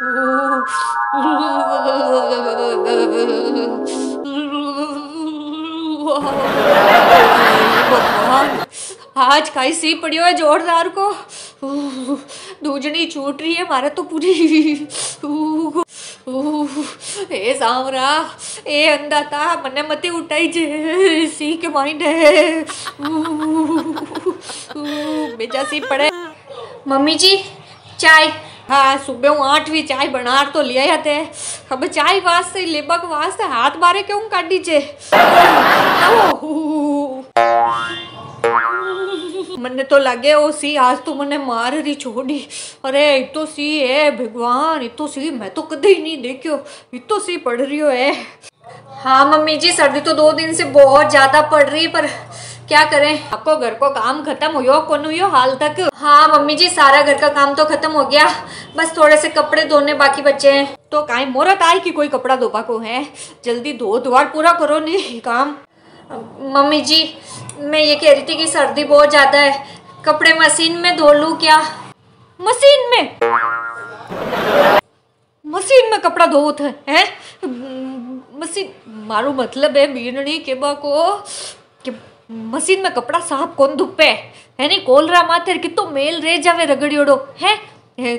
भगवान, आज काई सी पड़ियो है जोरदार को। दूजनी छूट रही है मारे तो पूरी। ए सामरा, ए अंदाता मने मते उठाई जे सी के माइंड है। बेजा सी पड़े। मम्मी जी चाय। हाँ, सुबह हूँ 8वीं चाय बना तो लिया थे। अब चाय वास्ते लेबक वास्ते हाथ बारे क्यों काटी चे। मने तो लगे ओ सी आज तो मने मार रही छोड़ी। अरे इतो सी है भगवान, इतो सी मैं तो कदे ही नहीं देखियो, इतो सी पड़ रही है। हाँ मम्मी जी, सर्दी तो 2 दिन से बहुत ज्यादा पड़ रही, पर क्या करें। आपको घर को काम खत्म हुयो कौन हुयो हाल तक? हाँ मम्मी जी, सारा घर का काम तो खत्म हो गया, बस थोड़े से कपड़े धोने बाकी बचे हैं। तो काई मोरत आई कि कोई कपड़ा धोपा को है? जल्दी धो धुआड़ पूरा करो नहीं काम। मम्मी जी मैं ये कह रही थी कि सर्दी बहुत ज्यादा है, कपड़े मशीन में धो लूं क्या? मशीन में? मशीन में कपड़ा धोत है? मशीन मारो मतलब है बीननी के बा को कि मशीन में कपड़ा साफ कौन धुपे है? नहीं कोलरा माथे कितो मेल रे जावे रगड़ियोड़ो है,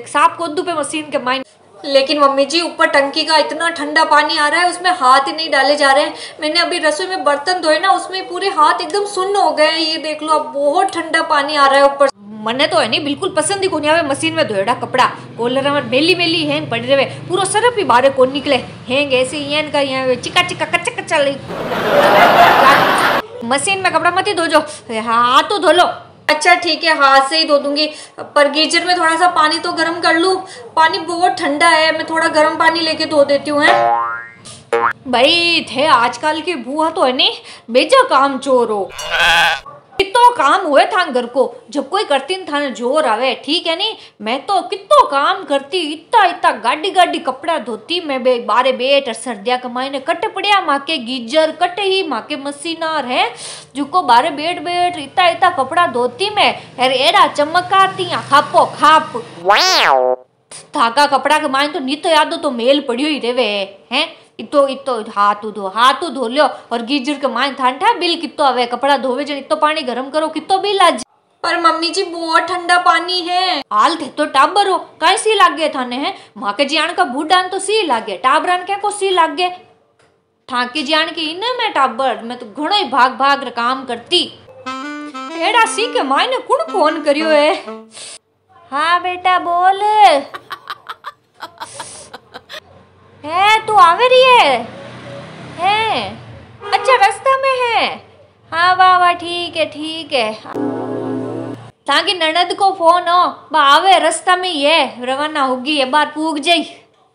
साफ कौन धुपे मशीन के माइन। लेकिन मम्मी जी ऊपर टंकी का इतना ठंडा पानी आ रहा है, उसमें हाथ ही नहीं डाले जा रहे हैं। मैंने अभी रसोई में बर्तन धोए ना, उसमें पूरे हाथ एकदम सुन्न हो गए हैं। ये देख लो, अब बहुत ठंडा पानी आ रहा है ऊपर। मने तो है नहीं बिल्कुल पसंद ही कोनी आवे मशीन में धोएड़ा कपड़ा। कोलरा में मेली मेली हैंग पड़ रहे, पूरा सरफ ही बाहर कौन निकले हैंग ऐसे यन का यहाँ चिका चिका कच्चा कच्चा ले। मशीन में कपड़ा मत ही धो जो, हाथ तो धो लो। अच्छा ठीक है, हाथ से ही धो दूंगी, पर गीजर में थोड़ा सा पानी तो गर्म कर लूं। पानी बहुत ठंडा है, मैं थोड़ा गर्म पानी लेके धो देती हूँ। भाई थे आजकल की बुआ तो है नहीं बेजा काम चोर हो। कितो काम हुए था घर को, जब कोई करती न था न जोर आवे, ठीक है नहीं। मैं तो कितो काम करती, इतना इतना गाड़ी गाड़ी कपड़ा धोती मैं बे बारे बेट और सर्दिया कमाई ने कट पड़िया माँ के गीजर कटे ही माँ के मशीनार है जुको बारे बेट बेट इतना इतना कपड़ा धोती मैं। अरे एरा चमकाती खापो खाप थाका कपड़ा के माइन तो नित यादो तो मेल पड़ियो ही रेवे हैं। इतो इतो हाथ धो लो और गीजर के माइन ठंडा बिल कितो आवे, कपड़ा धोवे जन इतो पानी गरम करो कितो बिल आज। पर मम्मी जी बहुत ठंडा पानी है। हाल थे तो टाबर हो कई सी लागे थाने हैं, माँ के जियान का बूढ़ान तो सी लागे, टाबरान क्या को सी लागे। ठाके जियान के इन में टाबर मैं तो घणो ही भाग भाग काम करती। एड़ा सी के मायने कुण फोन करियो है? हाँ बेटा बोल। है तू आवे रही है? अच्छा रास्ता में है? हाँ वाह वाह ठीक है। ताकि ननद को फोन हो बा आवे रास्ता में ही है, रवाना होगी ये बार पूग जाई।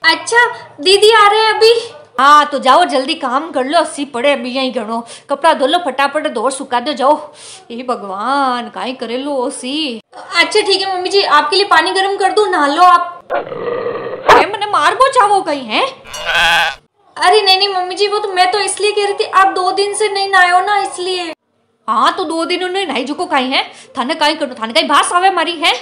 अच्छा दीदी आ रहे हैं अभी? हाँ तो जाओ जल्दी काम कर लो, अस्सी पड़े अभी यही घणो कपड़ा धो लो फटाफट धो सुखा दो जाओ। ये भगवान काई करे लो ओसी। अच्छा ठीक है मम्मी जी, आपके लिए पानी गर्म कर दूं, नहा लो आप। मैंने मार को चाहो कहीं है? अरे नहीं मम्मी जी, वो तो मैं तो इसलिए कह रही थी, आप 2 दिन से नहीं नहाए हो ना इसलिए। हाँ तो 2 दिन उन्हें नहीं जुको कहीं है, थाने कहीं करो थाने कहीं भास आवे मारी है।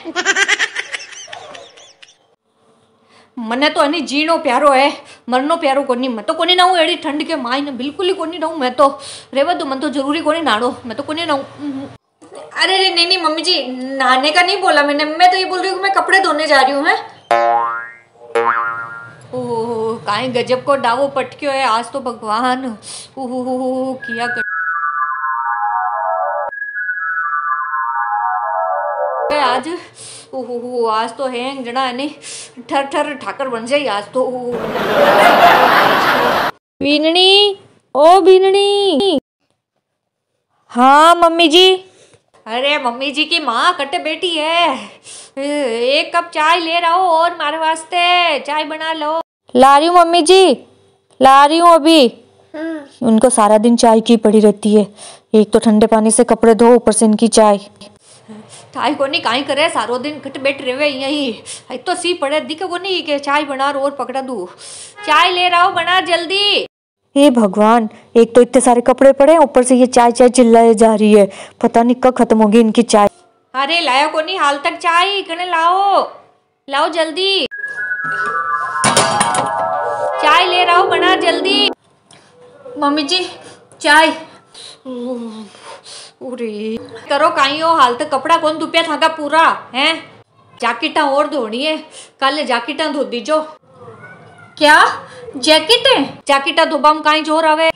मने तो अनी जीनो प्यारो है, मरनो प्यारो कोनी। मैं तो कोनी नाऊ एड़ी ठंड के माइन बिल्कुल ही कोनी नाऊ। मैं तो रेवा दो मन तो जरूरी कोनी नाड़ो, मैं तो कोनी नाऊ। अरे नहीं मम्मी जी, नहाने का नहीं बोला मैंने, मैं तो ये बोल रही हूँ मैं कपड़े धोने जा रही हूँ। है ओह काई गजब को डावो पटक्यो है आज तो भगवान। ओह किया कर आज। ओहो आज तो हैंग जड़ा है ठर ठर ठाकर बन जाए आज तो। बीननी ओ बीननी। हाँ मम्मी जी। अरे मम्मी जी की माँ कटे बेटी है, 1 कप चाय ले रहा हो और मारे वास्ते चाय बना लो। ला रही हूँ मम्मी जी, ला रही हूँ अभी। उनको सारा दिन चाय की पड़ी रहती है, एक तो ठंडे पानी से कपड़े धो ऊपर से इनकी चाय। चाय कोनी काई करे सारो दिन कट बैठ रहे यही तो सी पड़े दिखे कोनी के चाय बना और पकड़ा दू। चाय ले रहा हो बना जल्दी। हे भगवान, एक तो इतने सारे कपड़े पड़े ऊपर से ये चाय चाय चिल्लाए जा रही है, पता नहीं कब खत्म होगी इनकी चाय। अरे लाया कोनी हाल तक चाय कने लाओ जल्दी। बेटा जल्दी। मम्मी जी चाय। अरे करो काई हो, हाल तक कपड़ा कौन धुपिया था पूरा है। जैकेटा और धोनी है, कल जैकेटा धो दीजो। क्या जैकेट है? जैकेटा धोबा में काई जोर आवे।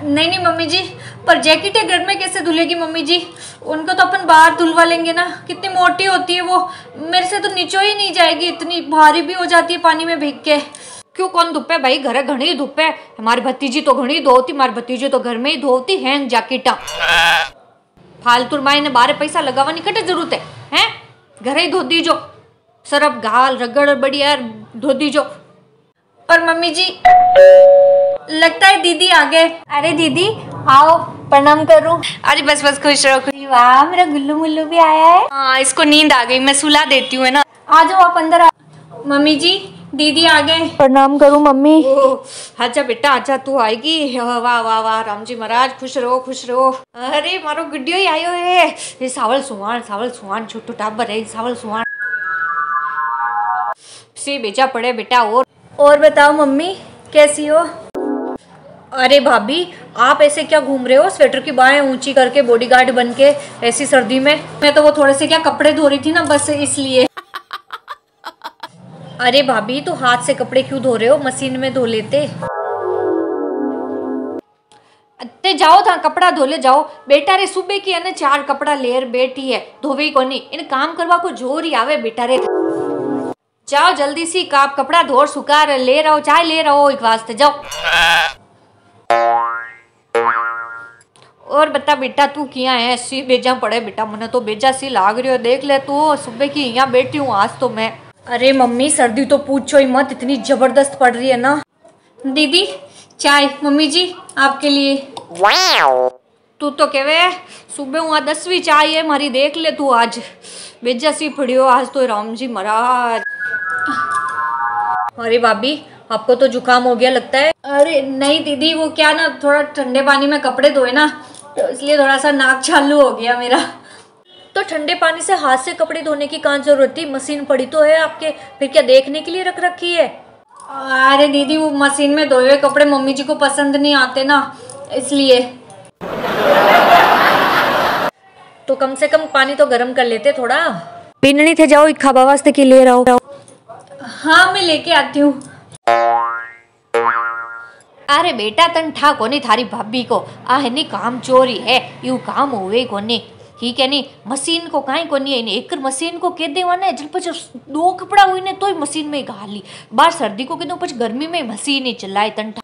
नहीं नहीं मम्मी जी, पर जैकेटें घर में कैसे धुलेगी मम्मी जी? उनको तो अपन बाहर धुलवा लेंगे ना। कितनी मोटी होती है वो, मेरे से तो नीचो ही नहीं जाएगी, इतनी भारी भी हो जाती है पानी में भीग के। क्यों कौन धुपे भाई, घर घनी धुपे। हमारी भतीजी तो घनी धोती, हमारी भतीजी तो घर में ही धोती है जैकेटा। फालतू माई ने बारे पैसा लगावानी कटे जरूरत है, घर ही धो दीजो। सरफ गाल रगड़ बढ़िया धो दीजो। पर मम्मी जी लगता है दीदी आ गए। अरे दीदी आओ, प्रणाम करूं। अरे बस बस खुश रहो। वाह मेरा गुल्लू मुल्लू भी आया है। हाँ इसको नींद आ गई, मैं सुला देती हूँ ना। आ जाओ आप अंदर। मम्मी जी दीदी आ गए। प्रणाम करूं मम्मी। आजा बेटा आजा, तू आएगी। वाह वाह वाह राम जी महाराज, खुश रहो खुश रहो। अरे मारो गुड्डियो ही आयो है। ये सावल सुहान छोटू टाबर है सावल सुहान से बेचा पड़े बेटा। और बताओ मम्मी कैसी हो? अरे भाभी आप ऐसे क्या घूम रहे हो, स्वेटर की बाहें ऊंची करके बॉडीगार्ड बन के ऐसी सर्दी में? मैं तो वो थोड़े से क्या कपड़े धो रही थी ना, बस इसलिए। अरे भाभी तो हाथ से कपड़े क्यों धो रहे हो, मशीन में धो लेते। ते जाओ था कपड़ा धो ले जाओ। बेटा रे सुबह की है ना 4 कपड़ा लेर बेटी है, धोवे को नहीं, इन काम करवा को जोर ही आवे बेटा रे। जाओ जल्दी सी काप कपड़ा धोर सुखा ले रहो, चाय ले रहो एक वास्ते जाओ। और बता बेटा तू किया है, सी बेजा पड़े बेटा, मने तो बेजा सी लाग रही हो। देख ले तू सुबह की यहाँ बैठी हूँ आज तो मैं। अरे मम्मी सर्दी तो पूछो ही मत, इतनी जबरदस्त पड़ रही है ना। दीदी चाय। मम्मी जी आपके लिए। तू तो कहवे सुबह वहाँ 10वीं चाय है मारी, देख ले तू आज बेजा सी पड़ियो आज तो राम जी महाराज। अरे भाभी आपको तो जुकाम हो गया लगता है। अरे नहीं दीदी, वो क्या ना थोड़ा ठंडे पानी में कपड़े धोए ना, तो इसलिए थोड़ा सा नाक चालू हो गया मेरा। तो ठंडे पानी से हाथ से कपड़े धोने की कहाँ जरूरत थी, मशीन पड़ी तो है आपके, फिर क्या देखने के लिए रख रखी है। अरे दीदी वो मशीन में धोए हुए कपड़े मम्मी जी को पसंद नहीं आते ना, इसलिए। तो कम से कम पानी तो गर्म कर लेते थोड़ा। पीने नहीं थे, जाओ एक खाबा वास्ते की ले रहो। हाँ मैं लेके आती हूँ। अरे बेटा तन ठा कोनी थारी भाभी को, आ है नी काम चोरी है, यू काम हुए कोनी, ठीक है नी। मशीन को काई कोनी है, एक मशीन को कह देवाना है, जल पछ 2 कपड़ा हुई ने तो मशीन में घाली, बार सर्दी को कह पछ गर्मी में मशीन ही चलाए तन ठा।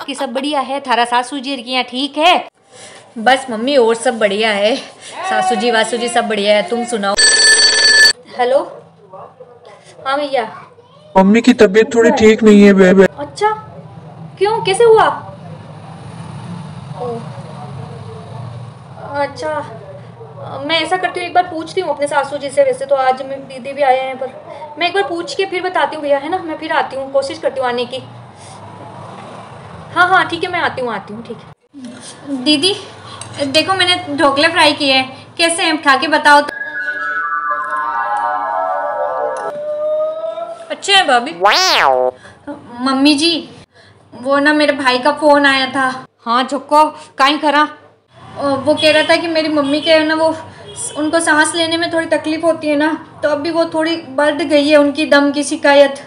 कि सब बढ़िया है, थारा सासू जी की यहाँ ठीक है? बस मम्मी और सब बढ़िया है, सासू जी वासू जी सब बढ़िया है, तुम सुनाओ। हेलो हाँ भैया। मम्मी की तबीयत थोड़ी ठीक नहीं है बेबे। अच्छा क्यों, कैसे हुआ? अच्छा मैं ऐसा करती हूँ, एक बार पूछती हूँ अपने सासू जी से। वैसे तो आज मेरी दीदी भी आए हैं, पर मैं एक बार पूछ के फिर बताती हूँ भैया, है ना। मैं फिर आती हूँ, कोशिश करती हूँ आने की। हाँ हाँ ठीक है मैं आती हूँ ठीक है। दीदी देखो मैंने ढोकले फ्राई किए हैं, कैसे हैं खा के बताओ तो। अच्छे हैं भाभी। मम्मी जी वो ना मेरे भाई का फोन आया था। हाँ झुक्को काई करा? वो कह रहा था कि मेरी मम्मी के ना वो उनको सांस लेने में थोड़ी तकलीफ होती है ना, तो अभी वो थोड़ी बढ़ गई है उनकी दम की शिकायत।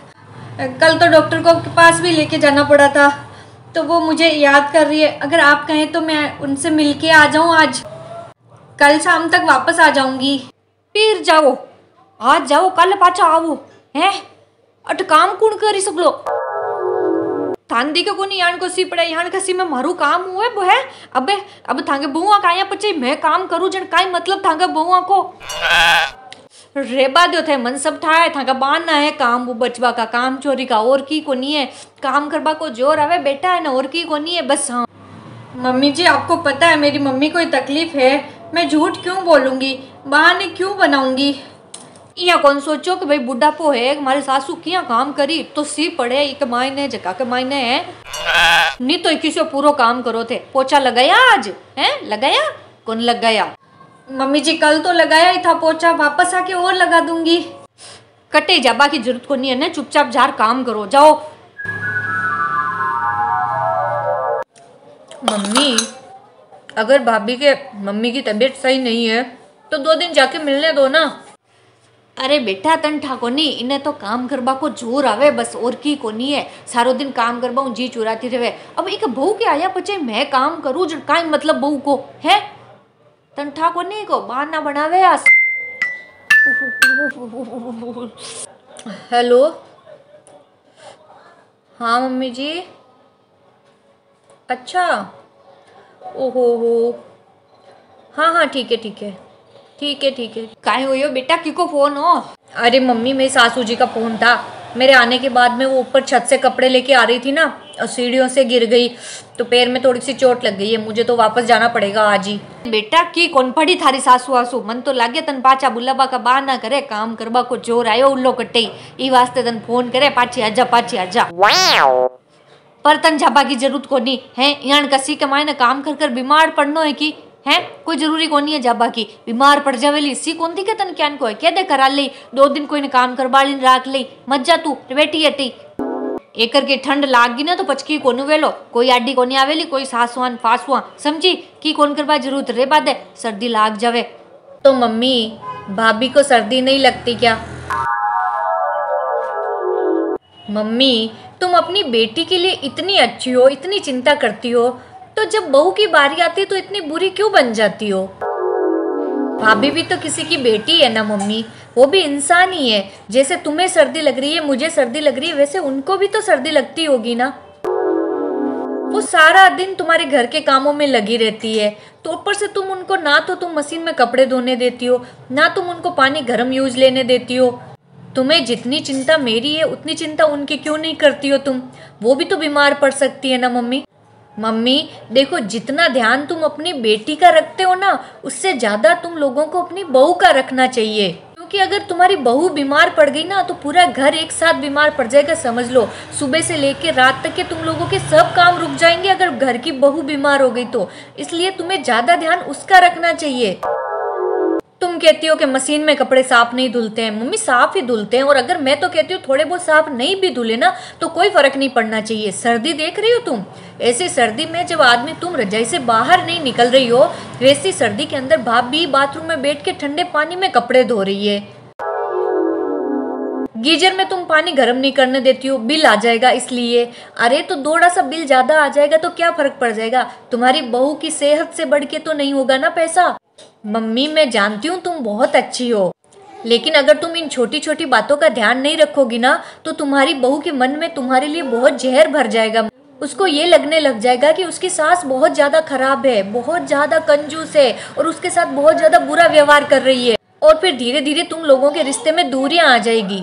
कल तो डॉक्टर को के पास भी लेके जाना पड़ा था, तो वो मुझे याद कर रही है। अगर आप कहें तो मैं उनसे मिलके आ जाऊं आज, कल शाम तक वापस आ जाऊंगी। फिर जाओ, आज जाओ कल पाछा आओ हैं। अट काम कौन करी सकलो, थांदी के कोनी यान को सी पड़े, यान कसी में मारू काम हुए वो है। अबे अब थांगे बुआ काया पचे मैं काम करूं जन काई मतलब थांगे बुआ को रेबा दो थे मन सब थाए थांगा बाना है काम वो बचवा का, काम चोरी का, और की को नहीं है। काम करवा को जोर आवे बेटा है ना, और की को नहीं है बस। हाँ मम्मी जी आपको पता है मेरी मम्मी को तकलीफ है, मैं झूठ क्यों बोलूंगी, बहाने क्यों बनाऊंगी। या कौन सोचो कि भाई बुढ़ापो है, हमारी सासू किया काम करी तो सी पड़े एक मायने जगह के मायने है नहीं तो किसी पूरा काम करो थे। पोछा लगाया आज है, लगाया कौन लगाया? मम्मी जी कल तो लगाया ही था पोछा, वापस आके और लगा दूंगी। कटे जाबा की जरूरत को नहीं है ना, चुपचाप जार काम करो जाओ। मम्मी, अगर भाभी के मम्मी की तबीयत सही नहीं है तो 2 दिन जाके मिलने दो ना। अरे बेटा तन ठाकोनी, इन्हें तो काम करबा को जोर आवे बस, और की कोनी है। सारो दिन काम करबा जी चुराती रहे। अब एक बहू के आया पचे मैं काम करूं जो काई मतलब बहू को है। तन ठाकोनी को बहाना बनावे आस। हेलो, हाँ मम्मी जी। अच्छा, ओहो हो, हाँ हाँ ठीक है ठीक है ठीक है ठीक है। काहे हो बेटा, किको फोन हो? अरे मम्मी, मेरी सासू जी का फोन था। मेरे आने के बाद में वो ऊपर छत से कपड़े लेके आ रही थी ना, और सीढ़ियों से गिर गई तो पैर में थोड़ी सी चोट लग गई है। मुझे तो वापस जाना पड़ेगा आज ही। बेटा की कौन पड़ी थारी सासू आसू? मन तो लागे तन पाचा बुलाबा का बहाना करे, काम करबा को जोर आयो उल्लो कट्टे ई वास्ते तन फोन करे पाची आजा पाची आजा। पर तन जाबा की जरूरत को नहीं है। यहाँ कसी कमाए न काम कर कर बीमार पड़नो है कि है, कोई जरूरी को नहीं है जाबा की। बीमार पड़ जावेली सी कौन थी के तन क्या को है क्या दे करा ले 2 दिन कोई ने काम करवा ली राख ले मत जा तू बेटी हटी। एक करके ठंड लाग गई ना तो पचकी कोनु वेलो, कोई आडी कोनी आवेली, कोई सासवान फासवा समझी की कौन करवा जरूरत रे बादे सर्दी लाग जावे। तो मम्मी, भाभी को सर्दी नहीं लगती क्या? मम्मी, तुम अपनी बेटी के लिए इतनी अच्छी हो, इतनी चिंता करती हो, तो जब बहू की बारी आती तो इतनी बुरी क्यों बन जाती हो? भाभी भी तो किसी की बेटी है ना मम्मी, वो भी इंसान ही है। जैसे तुम्हें सर्दी लग रही है, मुझे सर्दी लग रही है, वैसे उनको भी तो सर्दी लगती होगी ना। वो सारा दिन तुम्हारे घर के कामों में लगी रहती है, तो ऊपर से तुम उनको ना तो तुम मशीन में कपड़े धोने देती हो, ना तुम उनको पानी गर्म यूज लेने देती हो। तुम्हें जितनी चिंता मेरी है उतनी चिंता उनकी क्यों नहीं करती हो तुम? वो भी तो बीमार पड़ सकती है ना मम्मी। मम्मी देखो, जितना ध्यान तुम अपनी बेटी का रखते हो ना, उससे ज्यादा तुम लोगों को अपनी बहू का रखना चाहिए। क्योंकि अगर तुम्हारी बहू बीमार पड़ गई ना तो पूरा घर एक साथ बीमार पड़ जाएगा, समझ लो। सुबह से लेके रात तक के तुम लोगों के सब काम रुक जाएंगे अगर घर की बहू बीमार हो गई तो। इसलिए तुम्हें ज्यादा ध्यान उसका रखना चाहिए। तुम कहती हो कि मशीन में कपड़े साफ नहीं धुलते हैं, मम्मी साफ ही धुलते हैं। और अगर मैं तो कहती हूँ थोड़े बहुत साफ नहीं भी धुले ना तो कोई फर्क नहीं पड़ना चाहिए। सर्दी देख रही हो तुम, ऐसी सर्दी में जब आदमी तुम रजाई से बाहर नहीं निकल रही हो, वैसी सर्दी के अंदर भाभी बाथरूम में बैठ के ठंडे पानी में कपड़े धो रही है। गीजर में तुम पानी गर्म नहीं करने देती हो, बिल आ जाएगा इसलिए। अरे तो थोड़ा सा बिल ज्यादा आ जाएगा तो क्या फर्क पड़ जाएगा? तुम्हारी बहू की सेहत से बढ़ के तो नहीं होगा ना पैसा। मम्मी मैं जानती हूँ तुम बहुत अच्छी हो, लेकिन अगर तुम इन छोटी छोटी बातों का ध्यान नहीं रखोगी ना तो तुम्हारी बहू के मन में तुम्हारे लिए बहुत जहर भर जाएगा। उसको ये लगने लग जाएगा कि उसकी सास बहुत ज्यादा खराब है, बहुत ज्यादा कंजूस है और उसके साथ बहुत ज्यादा बुरा व्यवहार कर रही है। और फिर धीरे धीरे तुम लोगों के रिश्ते में दूरियां आ जाएगी।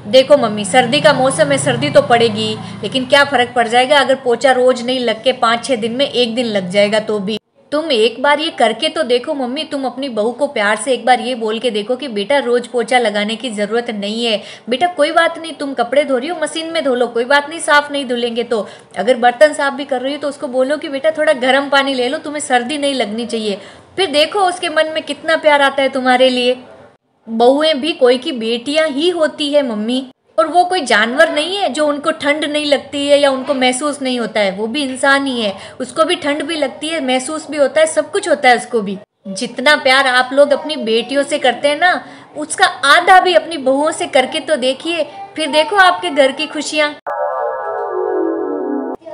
देखो मम्मी, सर्दी का मौसम है, सर्दी तो पड़ेगी, लेकिन क्या फर्क पड़ जाएगा अगर पोछा रोज नहीं लग के 5-6 दिन में 1 दिन लग जाएगा तो भी। तुम एक बार ये करके तो देखो मम्मी। तुम अपनी बहू को प्यार से एक बार ये बोल के देखो कि बेटा रोज पोछा लगाने की जरूरत नहीं है, बेटा कोई बात नहीं, तुम कपड़े धो रही हो मशीन में धो लो, कोई बात नहीं, साफ नहीं धुलेंगे तो। अगर बर्तन साफ भी कर रही हो तो उसको बोलो कि बेटा थोड़ा गर्म पानी ले लो, तुम्हें सर्दी नहीं लगनी चाहिए। फिर देखो उसके मन में कितना प्यार आता है तुम्हारे लिए। बहुएं भी कोई की बेटियां ही होती है मम्मी, और वो कोई जानवर नहीं है जो उनको ठंड नहीं लगती है या उनको महसूस नहीं होता है। वो भी इंसान ही है, उसको भी ठंड भी लगती है, महसूस भी होता है, सब कुछ होता है उसको भी। जितना प्यार आप लोग अपनी बेटियों से करते हैं ना, उसका आधा भी अपनी बहुओं से करके तो देखिए, फिर देखो आपके घर की खुशियां।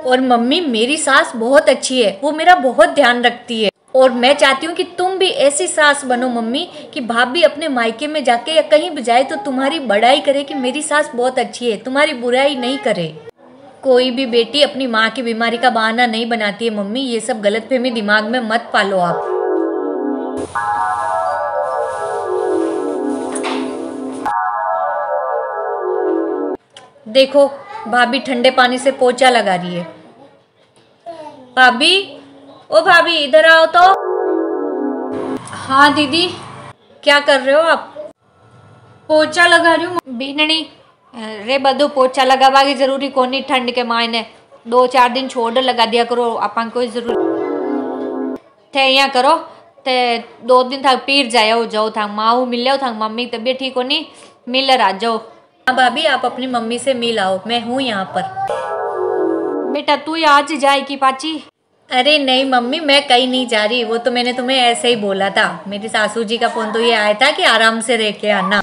और मम्मी मेरी सास बहुत अच्छी है, वो मेरा बहुत ध्यान रखती है, और मैं चाहती हूँ कि तुम भी ऐसी सास बनो मम्मी कि भाभी अपने मायके में जाके या कहीं भी जाए तो तुम्हारी बड़ाई करे कि मेरी सास बहुत अच्छी है, तुम्हारी बुराई नहीं करे। कोई भी बेटी अपनी माँ की बीमारी का बहाना नहीं बनाती है मम्मी, ये सब गलतफहमी दिमाग में मत पालो आप। देखो भाभी ठंडे पानी से पोछा लगा रही है। भाभी, ओ भाभी इधर आओ तो। हाँ दीदी। क्या कर रहे हो आप? पोछा लगा रही हूँ। बीननी रे बदो पोछा लगावा की जरूरी कोनी, ठंड के मायने 2-4 दिन छोड़ लगा दिया करो, अपन कोई जरूरी थे यहाँ करो ते 2 दिन तक पीर जाओ जाओ था माऊ मिल था, मम्मी तबीयत ठीक होनी मिल आ जाओ। हाँ भाभी आप अपनी मम्मी से मिल आओ, मैं हूँ यहाँ पर। बेटा तू ही आज जाए की पाची। अरे नहीं मम्मी, मैं कहीं नहीं जा रही, वो तो मैंने तुम्हें ऐसे ही बोला था। मेरी सासू जी का फोन तो ये आया था कि आराम से रह के आना।